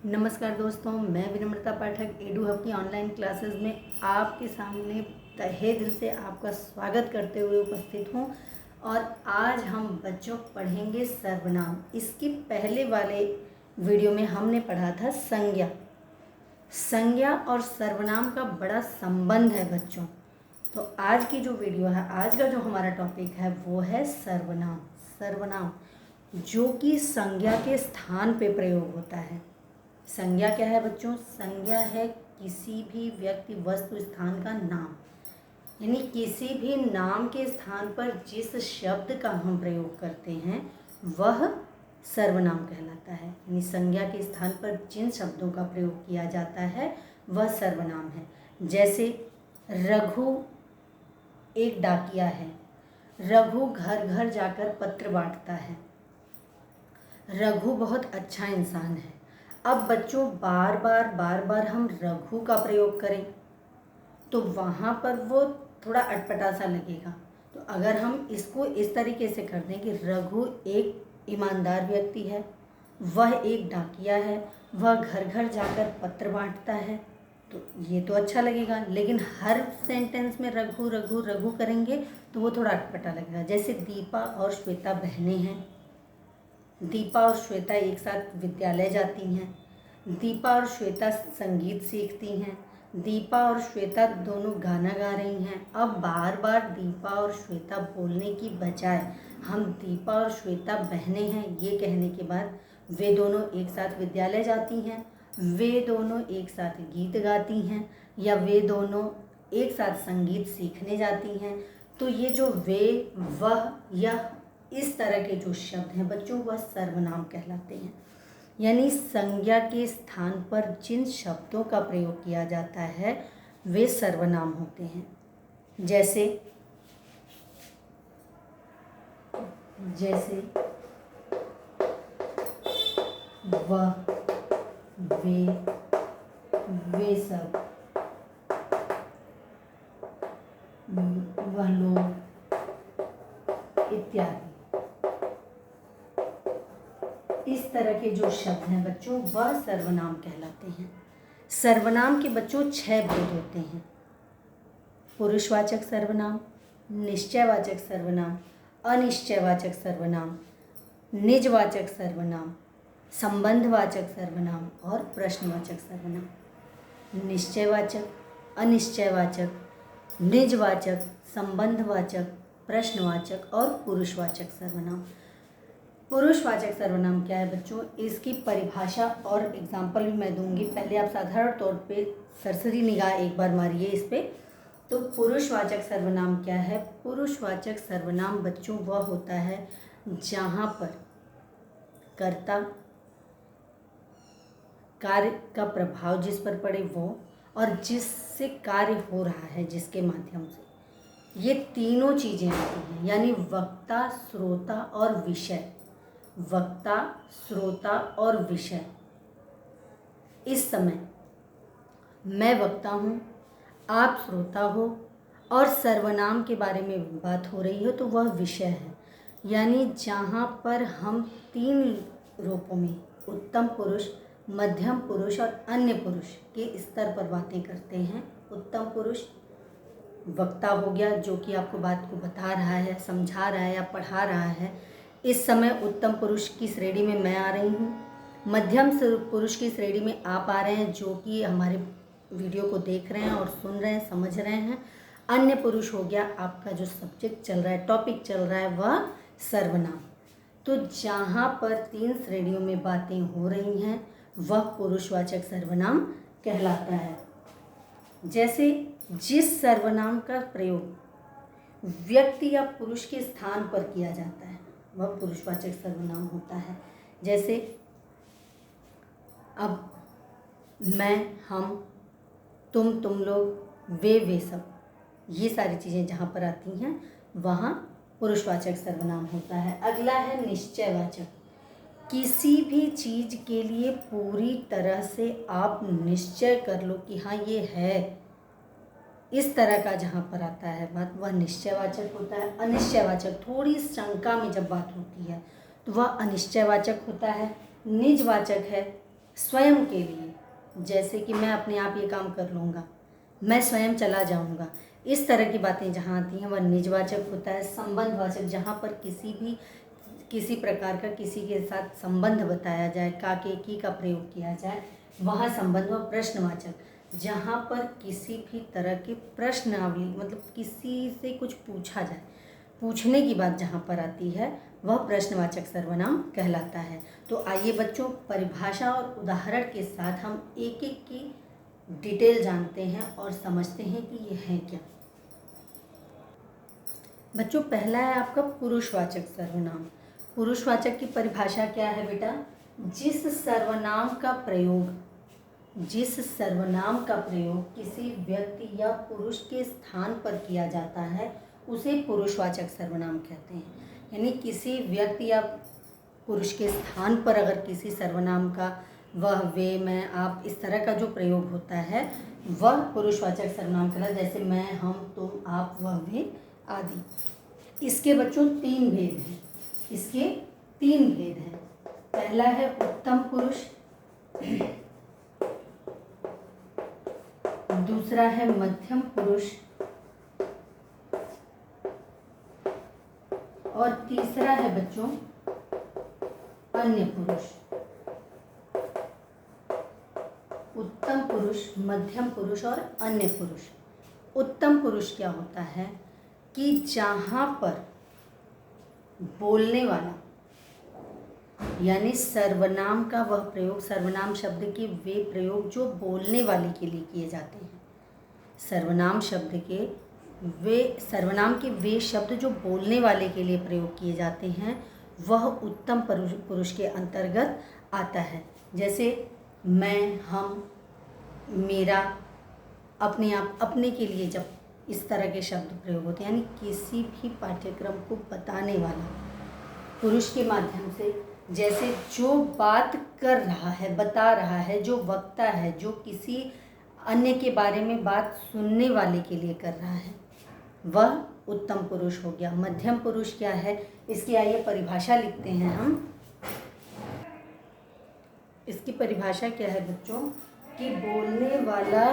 नमस्कार दोस्तों, मैं विनम्रता पाठक एडू हब की ऑनलाइन क्लासेस में आपके सामने तहे दिल से आपका स्वागत करते हुए उपस्थित हूँ। और आज हम बच्चों पढ़ेंगे सर्वनाम। इसके पहले वाले वीडियो में हमने पढ़ा था संज्ञा। संज्ञा और सर्वनाम का बड़ा संबंध है बच्चों। तो आज की जो वीडियो है, आज का जो हमारा टॉपिक है वो है सर्वनाम। सर्वनाम जो कि संज्ञा के स्थान पे प्रयोग होता है। संज्ञा क्या है बच्चों? संज्ञा है किसी भी व्यक्ति, वस्तु, स्थान का नाम। यानी किसी भी नाम के स्थान पर जिस शब्द का हम प्रयोग करते हैं वह सर्वनाम कहलाता है। यानी संज्ञा के स्थान पर जिन शब्दों का प्रयोग किया जाता है वह सर्वनाम है। जैसे रघु एक डाकिया है। रघु घर घर जाकर पत्र बांटता है। रघु बहुत अच्छा इंसान है। अब बच्चों बार बार हम रघु का प्रयोग करें तो वहाँ पर वो थोड़ा अटपटा सा लगेगा। तो अगर हम इसको इस तरीके से कर दें कि रघु एक ईमानदार व्यक्ति है, वह एक डाकिया है, वह घर घर जाकर पत्र बांटता है, तो ये तो अच्छा लगेगा। लेकिन हर सेंटेंस में रघु रघु रघु करेंगे तो वो थोड़ा अटपटा लगेगा। जैसे दीपा और श्वेता बहनें हैं। दीपा और श्वेता एक साथ विद्यालय जाती हैं। दीपा और श्वेता संगीत सीखती हैं। दीपा और श्वेता दोनों गाना गा रही हैं। अब बार बार दीपा और श्वेता बोलने की बजाय हम दीपा और श्वेता बहनें हैं ये कहने के बाद वे दोनों एक साथ विद्यालय जाती हैं, वे दोनों एक साथ गीत गाती हैं, या वे दोनों एक साथ संगीत सीखने जाती हैं। तो ये जो वे, वह, यह, इस तरह के जो शब्द हैं बच्चों वह सर्वनाम कहलाते हैं। यानी संज्ञा के स्थान पर जिन शब्दों का प्रयोग किया जाता है वे सर्वनाम होते हैं। जैसे वह, वे सब, वह लोग इत्यादि। इस तरह के जो शब्द हैं बच्चों वह सर्वनाम कहलाते हैं। सर्वनाम के बच्चों 6 भेद होते हैं। पुरुषवाचक सर्वनाम, निश्चयवाचक सर्वनाम, अनिश्चयवाचक सर्वनाम, निजवाचक सर्वनाम, संबंधवाचक सर्वनाम और प्रश्नवाचक सर्वनाम। निश्चयवाचक, अनिश्चयवाचक, निजवाचक, संबंधवाचक, प्रश्नवाचक और पुरुषवाचक सर्वनाम। पुरुषवाचक सर्वनाम क्या है बच्चों? इसकी परिभाषा और एग्जाम्पल भी मैं दूंगी। पहले आप साधारण तौर पे सरसरी निगाह एक बार मारिए इस पे। तो पुरुषवाचक सर्वनाम क्या है? पुरुषवाचक सर्वनाम बच्चों वह होता है जहाँ पर कर्ता, कार्य का प्रभाव जिस पर पड़े वो, और जिससे कार्य हो रहा है जिसके माध्यम से, ये तीनों चीज़ें आती हैं। यानी वक्ता, श्रोता और विषय। वक्ता, श्रोता और विषय। इस समय मैं वक्ता हूँ, आप श्रोता हो और सर्वनाम के बारे में बात हो रही हो तो वह विषय है। यानी जहाँ पर हम 3 रूपों में उत्तम पुरुष, मध्यम पुरुष और अन्य पुरुष के स्तर पर बातें करते हैं। उत्तम पुरुष वक्ता हो गया जो कि आपको बात को बता रहा है, समझा रहा है या पढ़ा रहा है। इस समय उत्तम पुरुष की श्रेणी में मैं आ रही हूँ। मध्यम पुरुष की श्रेणी में आप आ रहे हैं जो कि हमारे वीडियो को देख रहे हैं और सुन रहे हैं, समझ रहे हैं। अन्य पुरुष हो गया आपका जो सब्जेक्ट चल रहा है, टॉपिक चल रहा है, वह सर्वनाम। तो जहाँ पर 3 श्रेणियों में बातें हो रही हैं वह पुरुषवाचक सर्वनाम कहलाता है। जैसे जिस सर्वनाम का प्रयोग व्यक्ति या पुरुष के स्थान पर किया जाता है वह पुरुषवाचक सर्वनाम होता है। जैसे अब मैं, हम, तुम लोग, वे सब, ये सारी चीज़ें जहाँ पर आती हैं वहाँ पुरुषवाचक सर्वनाम होता है। अगला है निश्चयवाचक। किसी भी चीज़ के लिए पूरी तरह से आप निश्चय कर लो कि हाँ ये है, इस तरह का जहाँ पर आता है बात वह निश्चयवाचक होता है। अनिश्चयवाचक, थोड़ी शंका में जब बात होती है तो वह अनिश्चयवाचक होता है। निजवाचक है स्वयं के लिए, जैसे कि मैं अपने आप ये काम कर लूँगा, मैं स्वयं चला जाऊँगा, इस तरह की बातें जहाँ आती हैं वह निजवाचक होता है। संबंधवाचक, जहाँ पर किसी प्रकार का किसी के साथ संबंध बताया जाए, का के की का प्रयोग किया जाए, वहाँ संबंध। व प्रश्नवाचक, जहाँ पर किसी भी तरह के प्रश्नावली, मतलब किसी से कुछ पूछा जाए, पूछने की बात जहाँ पर आती है वह प्रश्नवाचक सर्वनाम कहलाता है। तो आइए बच्चों, परिभाषा और उदाहरण के साथ हम एक एक की डिटेल जानते हैं और समझते हैं कि ये है क्या। बच्चों, पहला है आपका पुरुषवाचक सर्वनाम। पुरुषवाचक की परिभाषा क्या है बेटा? जिस सर्वनाम का प्रयोग किसी व्यक्ति या पुरुष के स्थान पर किया जाता है उसे पुरुषवाचक सर्वनाम कहते हैं। यानी किसी व्यक्ति या पुरुष के स्थान पर अगर किसी सर्वनाम का वह, वे, मैं, आप, इस तरह का जो प्रयोग होता है वह पुरुषवाचक सर्वनाम कहलाता है। जैसे मैं, हम, तुम, आप, वह, वे आदि। इसके बच्चों तीन भेद हैं। पहला है उत्तम पुरुष, दूसरा है मध्यम पुरुष और तीसरा है बच्चों अन्य पुरुष। उत्तम पुरुष, मध्यम पुरुष और अन्य पुरुष। उत्तम पुरुष क्या होता है कि जहाँ पर बोलने वाला, यानी सर्वनाम का वह प्रयोग, सर्वनाम शब्द के वे प्रयोग जो बोलने वाले के लिए किए जाते हैं, सर्वनाम के वे शब्द जो बोलने वाले के लिए प्रयोग किए जाते हैं वह उत्तम पुरुष के अंतर्गत आता है। जैसे मैं, हम, मेरा, अपने आप, अपने के लिए जब इस तरह के शब्द प्रयोग होते हैं, यानी किसी भी पाठ्यक्रम को बताने वाला पुरुष के माध्यम से, जैसे जो बात कर रहा है, बता रहा है, जो वक्ता है, जो किसी अन्य के बारे में बात सुनने वाले के लिए कर रहा है, वह उत्तम पुरुष हो गया। मध्यम पुरुष क्या है, इसकी आइए परिभाषा लिखते हैं हम। इसकी परिभाषा क्या है बच्चों कि बोलने वाला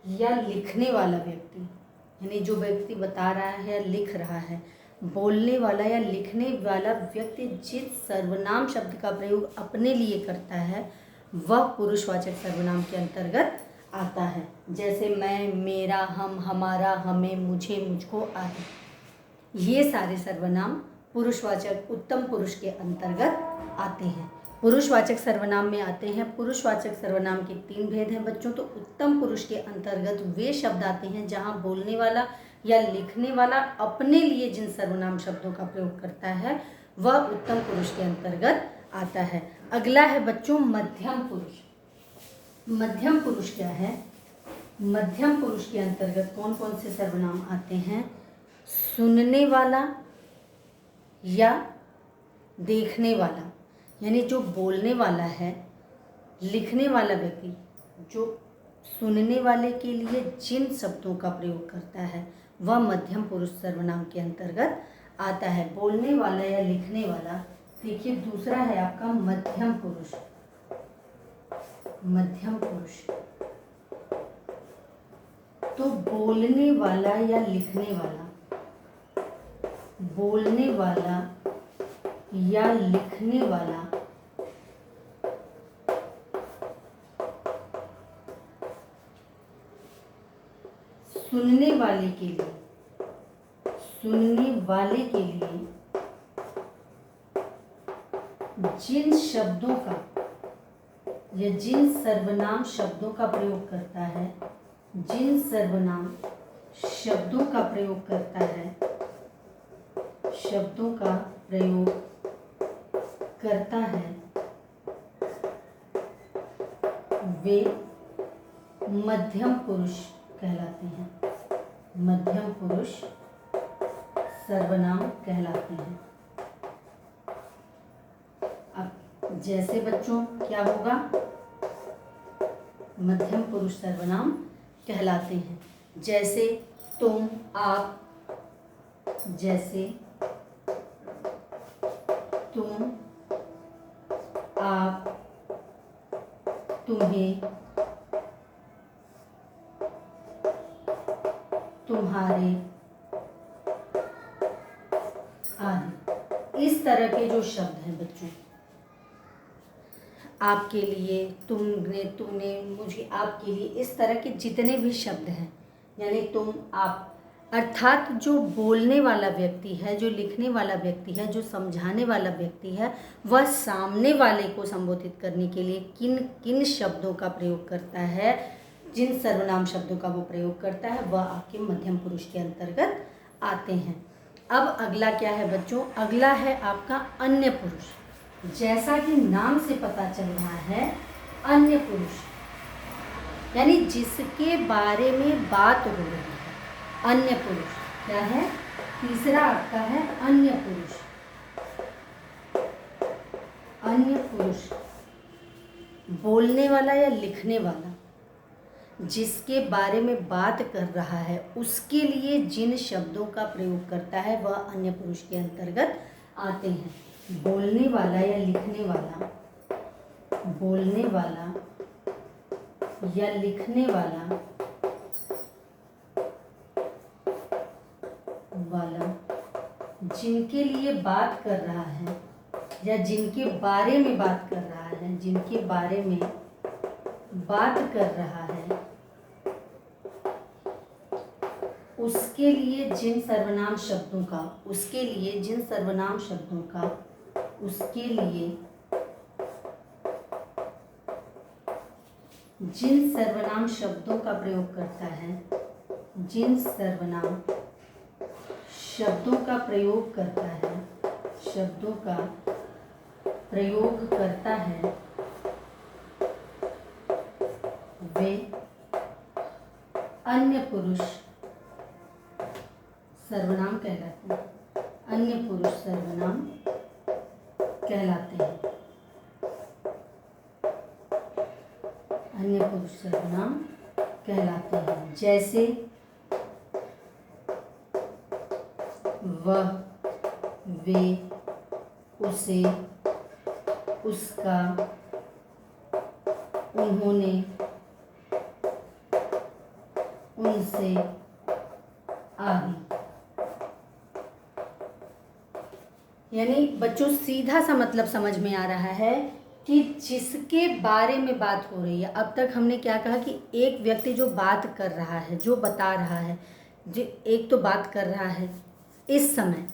या लिखने वाला व्यक्ति, यानी जो व्यक्ति बता रहा है या लिख रहा है, बोलने वाला या लिखने वाला व्यक्ति जिस सर्वनाम शब्द का प्रयोग अपने लिए करता है वह पुरुषवाचक सर्वनाम के अंतर्गत आता है। जैसे मैं, मेरा, हम, हमारा, हमें, मुझे, मुझको आदि। ये सारे सर्वनाम पुरुषवाचक उत्तम पुरुष के अंतर्गत आते हैं। पुरुषवाचक सर्वनाम में आते हैं। पुरुषवाचक सर्वनाम के तीन भेद हैं बच्चों। तो उत्तम पुरुष के अंतर्गत वे शब्द आते हैं जहाँ बोलने वाला या लिखने वाला अपने लिए जिन सर्वनाम शब्दों का प्रयोग करता है वह उत्तम पुरुष के अंतर्गत आता है। अगला है बच्चों मध्यम पुरुष। मध्यम पुरुष क्या है? मध्यम पुरुष के अंतर्गत कौन कौन से सर्वनाम आते हैं? सुनने वाला या देखने वाला, यानी जो बोलने वाला है, लिखने वाला व्यक्ति जो सुनने वाले के लिए जिन शब्दों का प्रयोग करता है वह मध्यम पुरुष सर्वनाम के अंतर्गत आता है। बोलने वाला या लिखने वाला। देखिए दूसरा है आपका मध्यम पुरुष। मध्यम पुरुष तो बोलने वाला या लिखने वाला, बोलने वाला या लिखने वाला सुनने वाले के लिए जिन शब्दों का या जिन सर्वनाम शब्दों का प्रयोग करता है, जिन सर्वनाम शब्दों का प्रयोग करता है, शब्दों का प्रयोग करता है वे मध्यम पुरुष कहलाते हैं। मध्यम पुरुष सर्वनाम कहलाते हैं। अब जैसे बच्चों क्या होगा? मध्यम पुरुष सर्वनाम कहलाते हैं। जैसे तुम, आप, जैसे तुम, तुम्हें, तुम्हारे आदि। इस तरह के जो शब्द हैं बच्चों, आपके लिए, तुमने, तूने, मुझे, आपके लिए, इस तरह के जितने भी शब्द हैं, यानी तुम, आप, अर्थात जो बोलने वाला व्यक्ति है, जो लिखने वाला व्यक्ति है, जो समझाने वाला व्यक्ति है, वह सामने वाले को संबोधित करने के लिए किन किन शब्दों का प्रयोग करता है, जिन सर्वनाम शब्दों का वो प्रयोग करता है, वह आपके मध्यम पुरुष के अंतर्गत आते हैं। अब अगला क्या है बच्चों? अगला है आपका अन्य पुरुष। जैसा कि नाम से पता चल रहा है, अन्य पुरुष यानी जिसके बारे में बात हो रही है, अन्य पुरुष क्या है? तीसरा आपका है अन्य पुरुष। अन्य पुरुष बोलने वाला या लिखने वाला, जिसके बारे में बात कर रहा है, उसके लिए जिन शब्दों का प्रयोग करता है वह अन्य पुरुष के अंतर्गत आते हैं। बोलने वाला या लिखने वाला, बोलने वाला या लिखने वाला जिनके लिए बात कर रहा है या जिनके बारे में बात कर रहा है, जिनके बारे में बात कर रहा है, उसके लिए जिन सर्वनाम शब्दों का, उसके लिए जिन सर्वनाम शब्दों का, उसके लिए जिन सर्वनाम शब्दों का प्रयोग करता है, जिन सर्वनाम शब्दों का प्रयोग करता है, शब्दों का प्रयोग करता है, वे अन्य पुरुष सर्वनाम कहलाते हैं। अन्य पुरुष सर्वनाम कहलाते हैं। अन्य पुरुष सर्वनाम कहलाते हैं। जैसे वह, वे, उसे, उसका, उन्होंने, उनसे आदि। यानी बच्चों सीधा सा मतलब समझ में आ रहा है कि जिसके बारे में बात हो रही है। अब तक हमने क्या कहा कि एक व्यक्ति जो बात कर रहा है, जो बता रहा है, जो एक तो बात कर रहा है, इस समय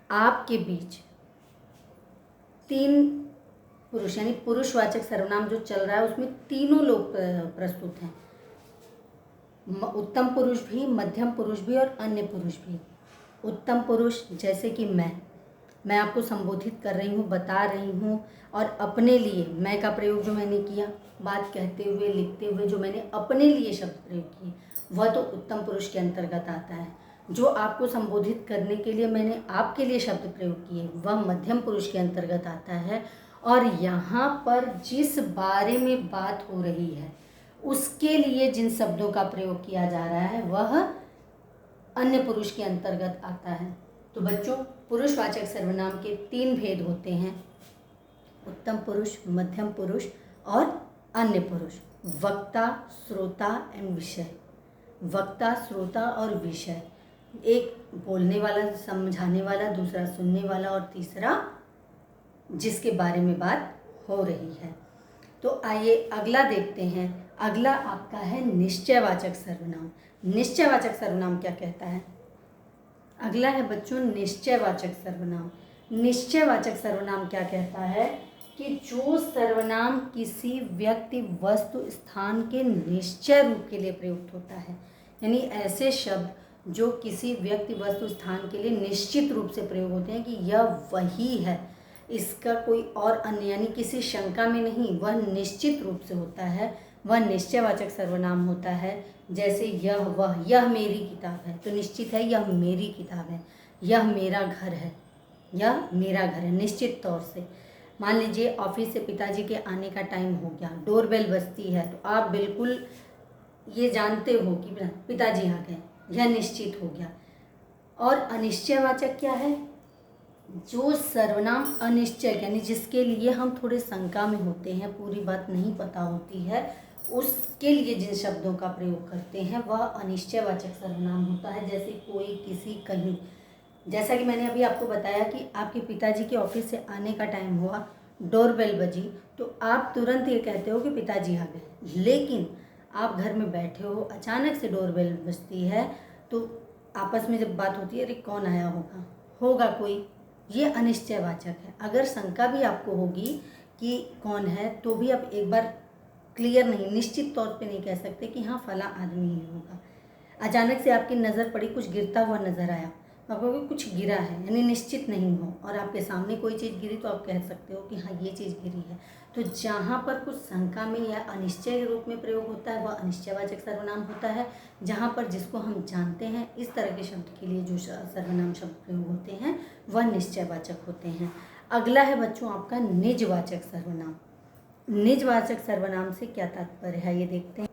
आपके बीच तीन पुरुष यानी पुरुषवाचक सर्वनाम जो चल रहा है उसमें तीनों लोग प्रस्तुत हैं। उत्तम पुरुष भी, मध्यम पुरुष भी और अन्य पुरुष भी। उत्तम पुरुष जैसे कि मैं आपको संबोधित कर रही हूँ, बता रही हूँ, और अपने लिए मैं का प्रयोग जो मैंने किया, बात कहते हुए, लिखते हुए जो मैंने अपने लिए शब्द प्रयोग किए, वह तो उत्तम पुरुष के अंतर्गत आता है। जो आपको संबोधित करने के लिए मैंने आपके लिए शब्द प्रयोग किए, वह मध्यम पुरुष के अंतर्गत आता है। और यहाँ पर जिस बारे में बात हो रही है, उसके लिए जिन शब्दों का प्रयोग किया जा रहा है, वह अन्य पुरुष के अंतर्गत आता है। तो बच्चों पुरुषवाचक सर्वनाम के तीन भेद होते हैं: उत्तम पुरुष, मध्यम पुरुष और अन्य पुरुष। वक्ता, श्रोता एंड विषय। वक्ता, श्रोता और विषय। एक बोलने वाला, समझाने वाला, दूसरा सुनने वाला और तीसरा जिसके बारे में बात हो रही है। तो आइए अगला देखते हैं। अगला आपका है निश्चयवाचक सर्वनाम। निश्चयवाचक सर्वनाम क्या कहता है? अगला है बच्चों निश्चयवाचक सर्वनाम। निश्चयवाचक सर्वनाम क्या कहता है कि जो सर्वनाम किसी व्यक्ति, वस्तु, स्थान के निश्चय रूप के लिए प्रयुक्त होता है, यानी ऐसे शब्द जो किसी व्यक्ति, वस्तु, स्थान के लिए निश्चित रूप से प्रयोग होते हैं कि यह वही है, इसका कोई और अन्य यानी किसी शंका में नहीं, वह निश्चित रूप से होता है, वह निश्चयवाचक सर्वनाम होता है। जैसे यह, वह, यह मेरी किताब है, तो निश्चित है यह मेरी किताब है। यह मेरा घर है, यह मेरा घर है, निश्चित तौर से। मान लीजिए ऑफिस से पिताजी के आने का टाइम हो गया, डोरबेल बजती है, तो आप बिल्कुल ये जानते हो कि पिताजी आ गए, यह निश्चित हो गया। और अनिश्चयवाचक क्या है? जो सर्वनाम अनिश्चय यानी जिसके लिए हम थोड़े शंका में होते हैं, पूरी बात नहीं पता होती है, उसके लिए जिन शब्दों का प्रयोग करते हैं वह अनिश्चयवाचक सर्वनाम होता है। जैसे कोई, किसी, कहीं। जैसा कि मैंने अभी आपको बताया कि आपके पिताजी के ऑफिस से आने का टाइम हुआ, डोरबेल बजी, तो आप तुरंत ये कहते हो कि पिताजी आ गए। लेकिन आप घर में बैठे हो, अचानक से डोरबेल बजती है, तो आपस में जब बात होती है, अरे कौन आया होगा कोई, ये अनिश्चयवाचक है। अगर शंका भी आपको होगी कि कौन है, तो भी आप एक बार क्लियर नहीं, निश्चित तौर पे नहीं कह सकते कि हाँ फला आदमी ही होगा। अचानक से आपकी नज़र पड़ी, कुछ गिरता हुआ नज़र आया, आप कहोगे कुछ गिरा है, यानी निश्चित नहीं हो, और आपके सामने कोई चीज़ गिरी तो आप कह सकते हो कि हाँ ये चीज़ गिरी है। तो जहाँ पर कुछ शंका में या अनिश्चय के रूप में प्रयोग होता है वह अनिश्चयवाचक सर्वनाम होता है। जहाँ पर जिसको हम जानते हैं, इस तरह के शब्द के लिए जो सर्वनाम शब्द प्रयोग होते हैं वह निश्चयवाचक होते हैं। अगला है बच्चों आपका निजवाचक सर्वनाम। निजवाचक सर्वनाम से क्या तात्पर्य है ये देखते हैं।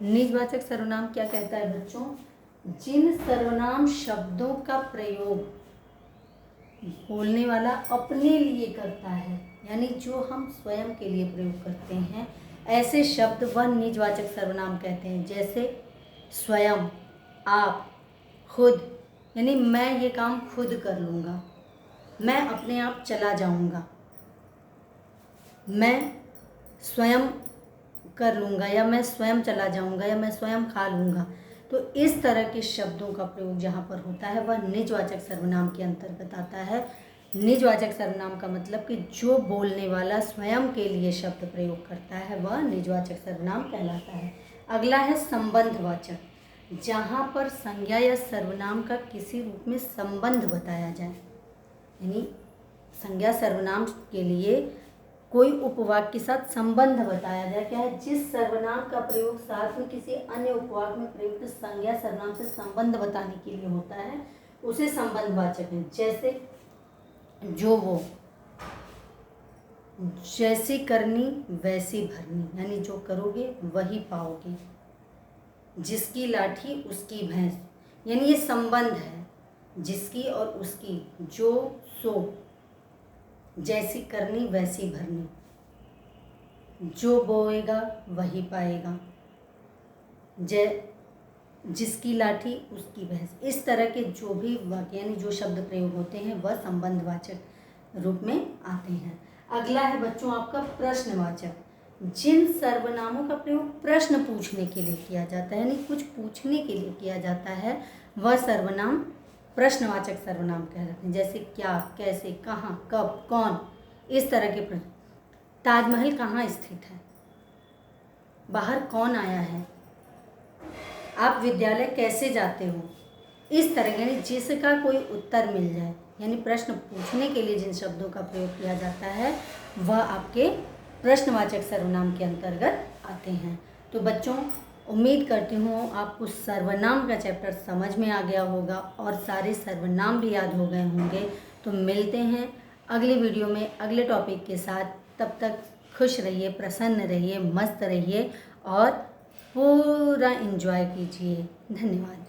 निजवाचक सर्वनाम क्या कहता है बच्चों, जिन सर्वनाम शब्दों का प्रयोग बोलने वाला अपने लिए करता है, यानी जो हम स्वयं के लिए प्रयोग करते हैं, ऐसे शब्द वह निजवाचक सर्वनाम कहते हैं। जैसे स्वयं, आप, खुद, यानी मैं ये काम खुद कर लूँगा, मैं अपने आप चला जाऊँगा, मैं स्वयं कर लूँगा, या मैं स्वयं चला जाऊँगा, या मैं स्वयं खा लूँगा। तो इस तरह के शब्दों का प्रयोग जहाँ पर होता है वह निजवाचक सर्वनाम के अंतर्गत आता है। निजवाचक सर्वनाम का मतलब कि जो बोलने वाला स्वयं के लिए शब्द प्रयोग करता है वह निजवाचक सर्वनाम कहलाता है। अगला है संबंधवाचक, जहाँ पर संज्ञा या सर्वनाम का किसी रूप में संबंध बताया जाए, यानी संज्ञा सर्वनाम के लिए कोई उपवाक्य के साथ संबंध बताया जाए। क्या है, जिस सर्वनाम का प्रयोग साथ में किसी अन्य उपवाक्य में प्रयुक्त संज्ञा सर्वनाम से संबंध बताने के लिए होता है उसे संबंधवाचक है। जैसे जो वो, जैसी करनी वैसी भरनी, यानी जो करोगे वही पाओगे। जिसकी लाठी उसकी भैंस, यानी ये संबंध है, जिसकी और उसकी, जो सो, जैसी करनी वैसी भरनी, जो बोएगा वही पाएगा, जिसकी लाठी उसकी भैंस। इस तरह के जो भी वाक्य यानी जो शब्द प्रयोग होते हैं वह संबंधवाचक रूप में आते हैं। अगला है बच्चों आपका प्रश्नवाचक, जिन सर्वनामों का प्रयोग प्रश्न पूछने के लिए किया जाता है, यानी कुछ पूछने के लिए किया जाता है, वह सर्वनाम प्रश्नवाचक सर्वनाम कहलाते हैं। जैसे क्या, कैसे, कहाँ, कब, कौन, इस तरह के प्रश्न। ताजमहल कहाँ स्थित है, बाहर कौन आया है, आप विद्यालय कैसे जाते हो, इस तरह यानी जिसका कोई उत्तर मिल जाए, यानी प्रश्न पूछने के लिए जिन शब्दों का प्रयोग किया जाता है वह आपके प्रश्नवाचक सर्वनाम के अंतर्गत आते हैं। तो बच्चों, उम्मीद करती हूँ आपको सर्वनाम का चैप्टर समझ में आ गया होगा और सारे सर्वनाम भी याद हो गए होंगे। तो मिलते हैं अगली वीडियो में अगले टॉपिक के साथ। तब तक खुश रहिए, प्रसन्न रहिए, मस्त रहिए और पूरा एंजॉय कीजिए। धन्यवाद।